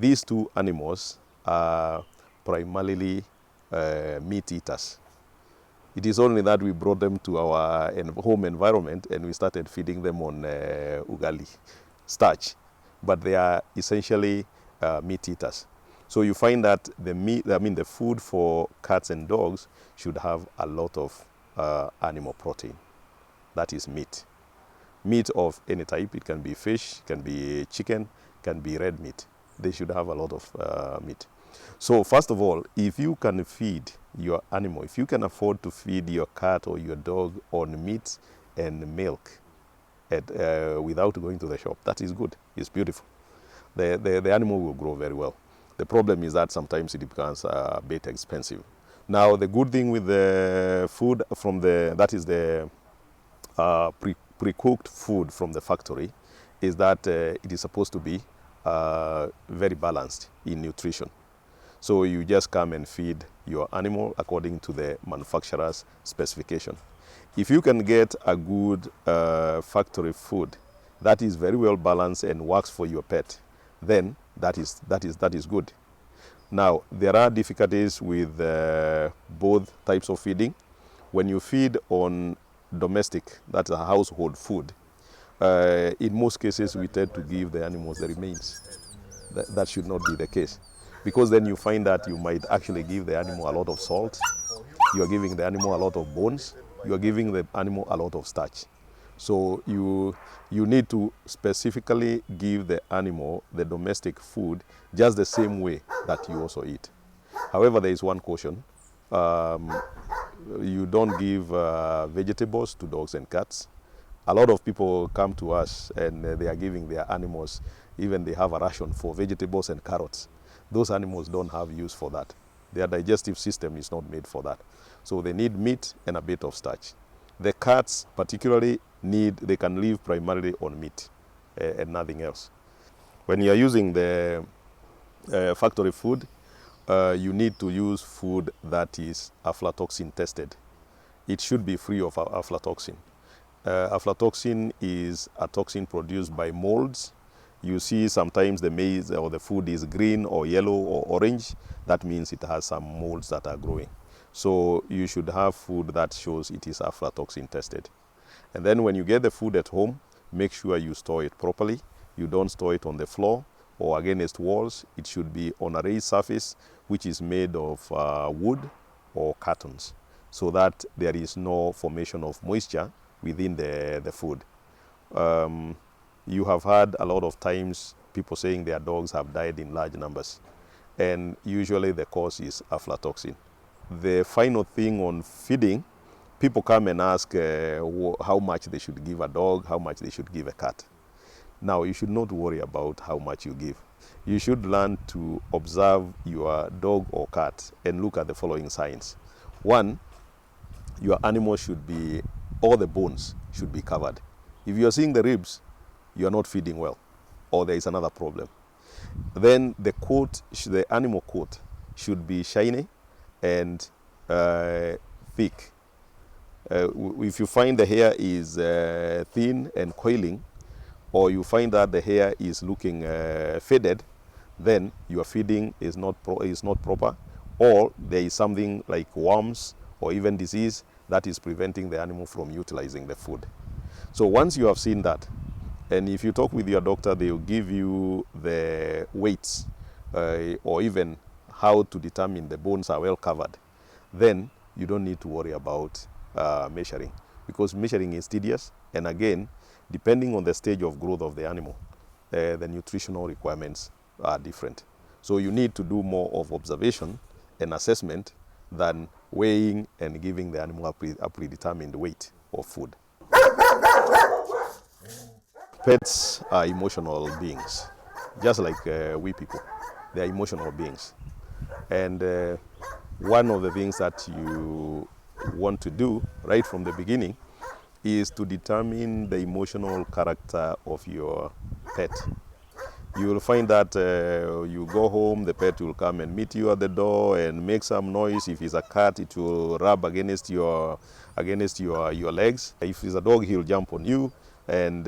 Speaker 3: These 2 animals are primarily meat eaters. It is only that we brought them to our home environment and we started feeding them on ugali, starch. But they are essentially meat eaters. So you find that the food for cats and dogs should have a lot of animal protein. That is meat. Meat of any type. It can be fish, can be chicken, can be red meat. They should have a lot of meat. So first of all, if you can feed your animal, if you can afford to feed your cat or your dog on meat and milk without going to the shop, that is good. It's beautiful. The animal will grow very well. The problem is that sometimes it becomes a bit expensive. Now, the good thing with the food from that is the pre-cooked food from the factory, is that it is supposed to be very balanced in nutrition. So you just come and feed your animal according to the manufacturer's specification. If you can get a good factory food that is very well balanced and works for your pet, then that is good. Now, there are difficulties with both types of feeding. When you feed on domestic, that's a household food, in most cases we tend to give the animals the remains. That should not be the case, because then you find that you might actually give the animal a lot of salt, you are giving the animal a lot of bones, you are giving the animal a lot of starch. So you need to specifically give the animal the domestic food just the same way that you also eat. However, there is one caution. You don't give vegetables to dogs and cats. A lot of people come to us and they are giving their animals, even they have a ration for vegetables and carrots. Those animals don't have use for that. Their digestive system is not made for that. So they need meat and a bit of starch. The cats particularly they can live primarily on meat and nothing else. When you are using the factory food, you need to use food that is aflatoxin tested. It should be free of aflatoxin. Aflatoxin is a toxin produced by molds. You see sometimes the maize or the food is green or yellow or orange. That means it has some molds that are growing. So you should have food that shows it is aflatoxin tested. And then when you get the food at home, make sure you store it properly. You don't store it on the floor or against walls. It should be on a raised surface which is made of wood or cartons, so that there is no formation of moisture within the food. You have had a lot of times people saying their dogs have died in large numbers. And usually the cause is aflatoxin. The final thing on feeding, people come and ask how much they should give a dog, how much they should give a cat. Now, you should not worry about how much you give. You should learn to observe your dog or cat and look at the following signs. One, your animal should be, all the bones should be covered. If you are seeing the ribs, you are not feeding well, or there is another problem. Then the coat, the animal coat should be shiny and thick. If you find the hair is thin and coiling, or you find that the hair is looking faded, then your feeding is not proper, or there is something like worms or even disease that is preventing the animal from utilizing the food. So once you have seen that, and if you talk with your doctor, they will give you the weights or even how to determine the bones are well covered, then you don't need to worry about measuring, because measuring is tedious, and again, depending on the stage of growth of the animal, the nutritional requirements are different. So you need to do more of observation and assessment than weighing and giving the animal a predetermined weight of food. Pets are emotional beings, just like we people. They are emotional beings. And one of the things that you want to do right from the beginning is to determine the emotional character of your pet. You will find that you go home, the pet will come and meet you at the door and make some noise. If it's a cat, it will rub against your legs. If it's a dog, he'll jump on you and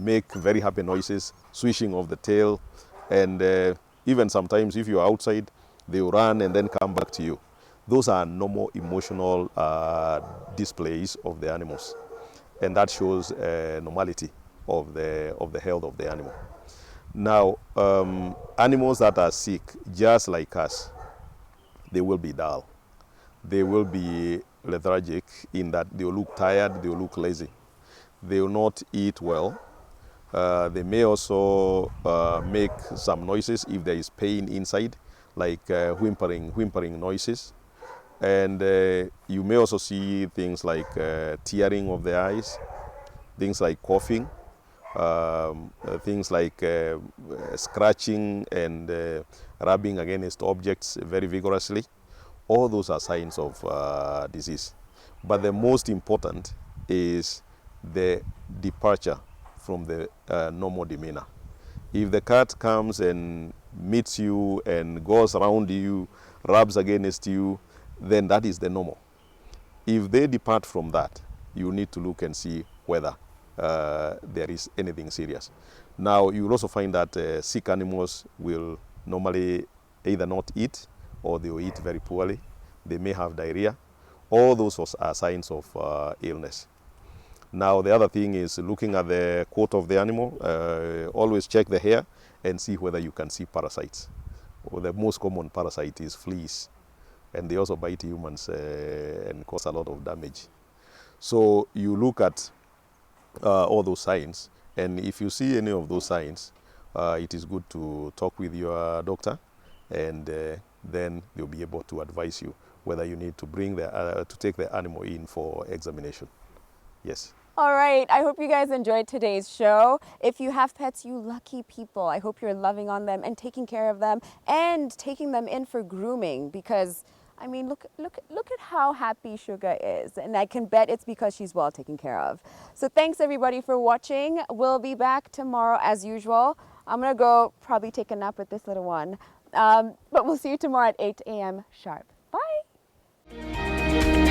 Speaker 3: make very happy noises, swishing of the tail. And even sometimes if you're outside, they will run and then come back to you. Those are normal emotional displays of the animals. And that shows normality of the health of the animal. Now, animals that are sick, just like us, they will be dull. They will be lethargic in that they will look tired, they will look lazy. They will not eat well. They may also make some noises if there is pain inside, like whimpering noises. And you may also see things like tearing of the eyes, things like coughing, things like scratching and rubbing against objects very vigorously. All those are signs of disease. But the most important is the departure from the normal demeanor. If the cat comes and meets you and goes around you, rubs against you, then that is the normal. If they depart from that, you need to look and see whether there is anything serious. Now, you will also find that sick animals will normally either not eat or they will eat very poorly. They may have diarrhea. All those are signs of illness. Now, the other thing is looking at the coat of the animal. Always check the hair and see whether you can see parasites. Well, the most common parasite is fleas, and they also bite humans and cause a lot of damage. So you look at all those signs, and if you see any of those signs, it is good to talk with your doctor, and then they'll be able to advise you whether you need to to take the animal in for examination. Yes.
Speaker 1: All right, I hope you guys enjoyed today's show. If you have pets, you lucky people, I hope you're loving on them and taking care of them and taking them in for grooming, because I mean, look at how happy Sugar is, and I can bet it's because she's well taken care of. So thanks everybody for watching. We'll be back tomorrow as usual. I'm gonna go probably take a nap with this little one, but we'll see you tomorrow at 8 a.m. sharp. Bye.